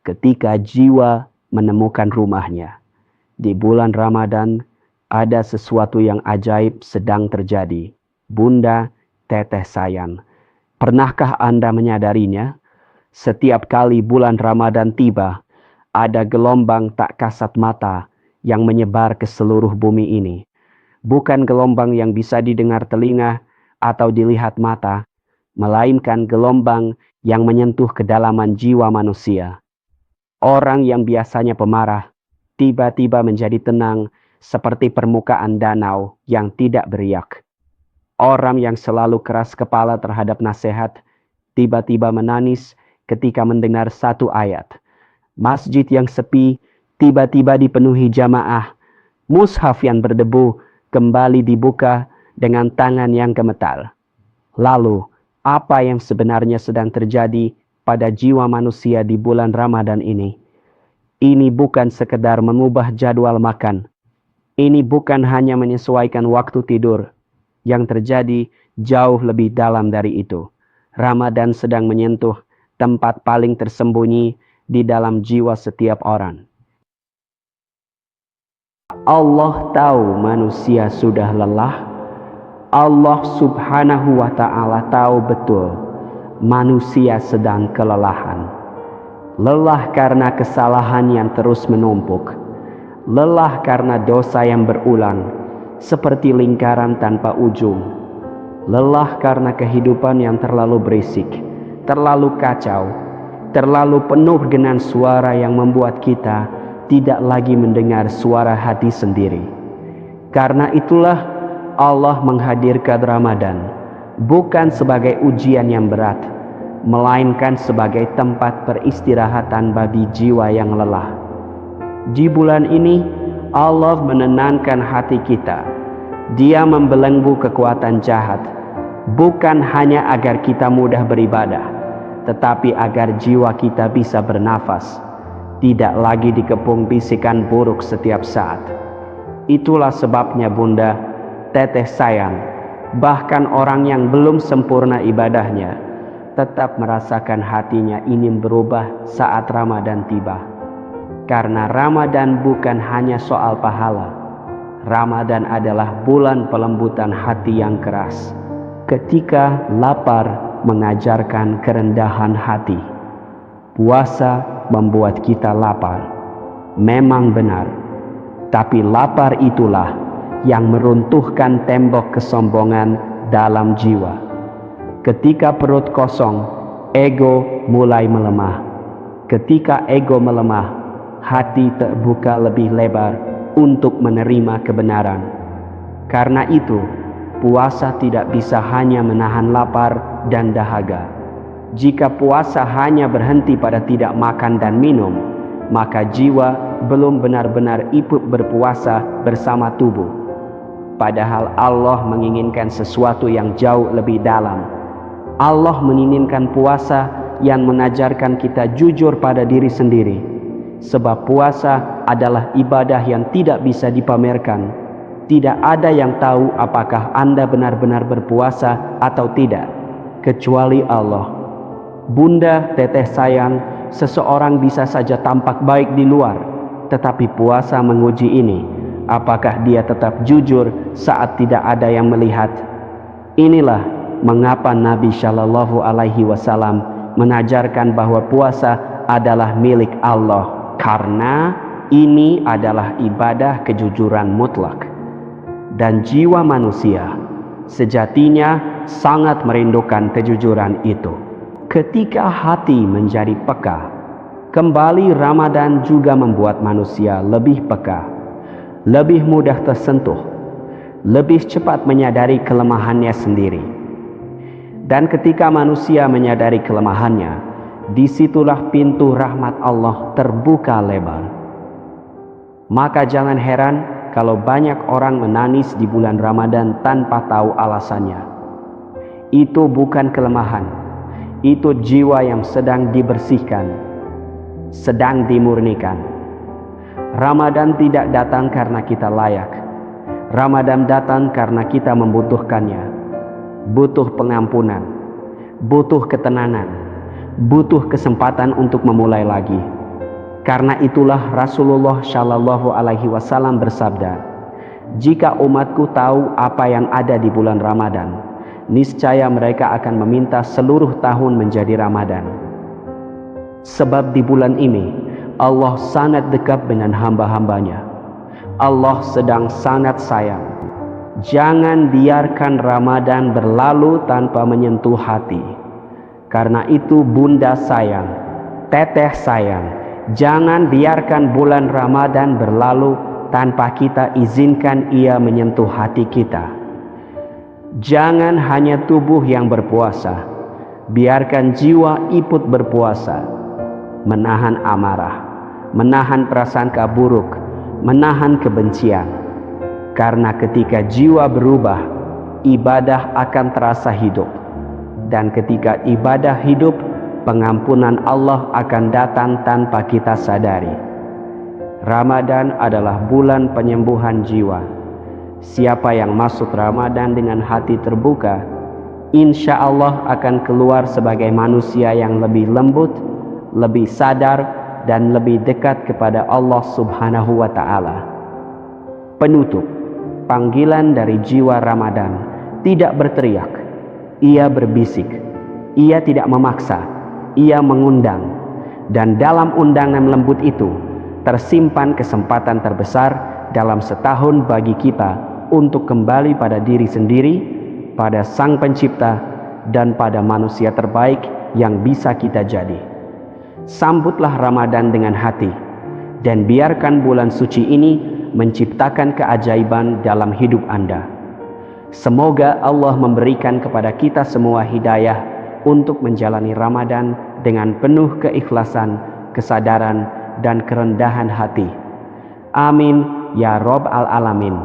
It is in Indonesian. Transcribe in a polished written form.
ketika jiwa menemukan rumahnya. Di bulan Ramadan ada sesuatu yang ajaib sedang terjadi. Bunda Teteh sayang, pernahkah Anda menyadarinya? Setiap kali bulan Ramadan tiba, ada gelombang tak kasat mata yang menyebar ke seluruh bumi ini. Bukan gelombang yang bisa didengar telinga atau dilihat mata, melainkan gelombang yang menyentuh kedalaman jiwa manusia. Orang yang biasanya pemarah, tiba-tiba menjadi tenang seperti permukaan danau yang tidak beriak. Orang yang selalu keras kepala terhadap nasihat, tiba-tiba menangis ketika mendengar satu ayat. Masjid yang sepi, tiba-tiba dipenuhi jamaah. Mushaf yang berdebu kembali dibuka dengan tangan yang gemetar. Lalu, apa yang sebenarnya sedang terjadi pada jiwa manusia di bulan Ramadan ini? Ini bukan sekedar mengubah jadwal makan. Ini bukan hanya menyesuaikan waktu tidur. Yang terjadi jauh lebih dalam dari itu. Ramadan sedang menyentuh tempat paling tersembunyi di dalam jiwa setiap orang. Allah tahu manusia sudah lelah. Allah subhanahu wa ta'ala tahu betul manusia sedang kelelahan. Lelah karena kesalahan yang terus menumpuk. Lelah karena dosa yang berulang seperti lingkaran tanpa ujung. Lelah karena kehidupan yang terlalu berisik, terlalu kacau, terlalu penuh dengan suara yang membuat kita tidak lagi mendengar suara hati sendiri. Karena itulah Allah menghadirkan Ramadan bukan sebagai ujian yang berat, melainkan sebagai tempat peristirahatan bagi jiwa yang lelah. Di bulan ini Allah menenangkan hati kita. Dia membelenggu kekuatan jahat, bukan hanya agar kita mudah beribadah, tetapi agar jiwa kita bisa bernafas, tidak lagi dikepung bisikan buruk setiap saat. Itulah sebabnya Bunda Teteh sayang, bahkan orang yang belum sempurna ibadahnya, tetap merasakan hatinya ingin berubah saat Ramadan tiba. Karena Ramadan bukan hanya soal pahala. Ramadan adalah bulan pelembutan hati yang keras. Ketika lapar mengajarkan kerendahan hati. Puasa membuat kita lapar. Memang benar. Tapi lapar itulah yang meruntuhkan tembok kesombongan dalam jiwa. Ketika perut kosong, ego mulai melemah. Ketika ego melemah, hati terbuka lebih lebar untuk menerima kebenaran. Karena itu, puasa tidak bisa hanya menahan lapar dan dahaga. Jika puasa hanya berhenti pada tidak makan dan minum, maka jiwa belum benar-benar ikut berpuasa bersama tubuh. Padahal Allah menginginkan sesuatu yang jauh lebih dalam. Allah menginginkan puasa yang mengajarkan kita jujur pada diri sendiri. Sebab puasa adalah ibadah yang tidak bisa dipamerkan. Tidak ada yang tahu apakah Anda benar-benar berpuasa atau tidak, kecuali Allah. Bunda Teteh sayang, seseorang bisa saja tampak baik di luar, tetapi puasa menguji ini. Apakah dia tetap jujur saat tidak ada yang melihat? Inilah mengapa Nabi Shallallahu Alaihi Wasallam mengajarkan bahwa puasa adalah milik Allah. Karena ini adalah ibadah kejujuran mutlak. Dan jiwa manusia sejatinya sangat merindukan kejujuran itu. Ketika hati menjadi peka, kembali Ramadan juga membuat manusia lebih peka, lebih mudah tersentuh, lebih cepat menyadari kelemahannya sendiri. Dan ketika manusia menyadari kelemahannya, disitulah pintu rahmat Allah terbuka lebar. Maka jangan heran kalau banyak orang menangis di bulan Ramadan tanpa tahu alasannya. Itu bukan kelemahan. Itu jiwa yang sedang dibersihkan, sedang dimurnikan. Ramadan tidak datang karena kita layak. Ramadan datang karena kita membutuhkannya. Butuh pengampunan, butuh ketenangan, butuh kesempatan untuk memulai lagi. Karena itulah Rasulullah Shallallahu Alaihi Wasallam bersabda, jika umatku tahu apa yang ada di bulan Ramadan, niscaya mereka akan meminta seluruh tahun menjadi Ramadan. Sebab di bulan ini Allah sangat dekat dengan hamba-hambanya. Allah sedang sangat sayang. Jangan biarkan Ramadan berlalu tanpa menyentuh hati. Karena itu bunda sayang, teteh sayang, jangan biarkan bulan Ramadan berlalu tanpa kita izinkan ia menyentuh hati kita. Jangan hanya tubuh yang berpuasa, biarkan jiwa ikut berpuasa, menahan amarah, menahan prasangka buruk, menahan kebencian. Karena ketika jiwa berubah, ibadah akan terasa hidup. Dan ketika ibadah hidup, pengampunan Allah akan datang tanpa kita sadari. Ramadan adalah bulan penyembuhan jiwa. Siapa yang masuk Ramadan dengan hati terbuka, insya Allah akan keluar sebagai manusia yang lebih lembut, lebih sadar, dan lebih dekat kepada Allah Subhanahu wa Ta'ala. Penutup, panggilan dari jiwa Ramadan tidak berteriak, ia berbisik, ia tidak memaksa, ia mengundang. Dan dalam undangan lembut itu tersimpan kesempatan terbesar dalam setahun bagi kita untuk kembali pada diri sendiri, pada Sang Pencipta, dan pada manusia terbaik yang bisa kita jadi. Sambutlah Ramadan dengan hati, dan biarkan bulan suci ini menciptakan keajaiban dalam hidup Anda. Semoga Allah memberikan kepada kita semua hidayah untuk menjalani Ramadan dengan penuh keikhlasan, kesadaran, dan kerendahan hati. Amin ya Rabbal Alamin.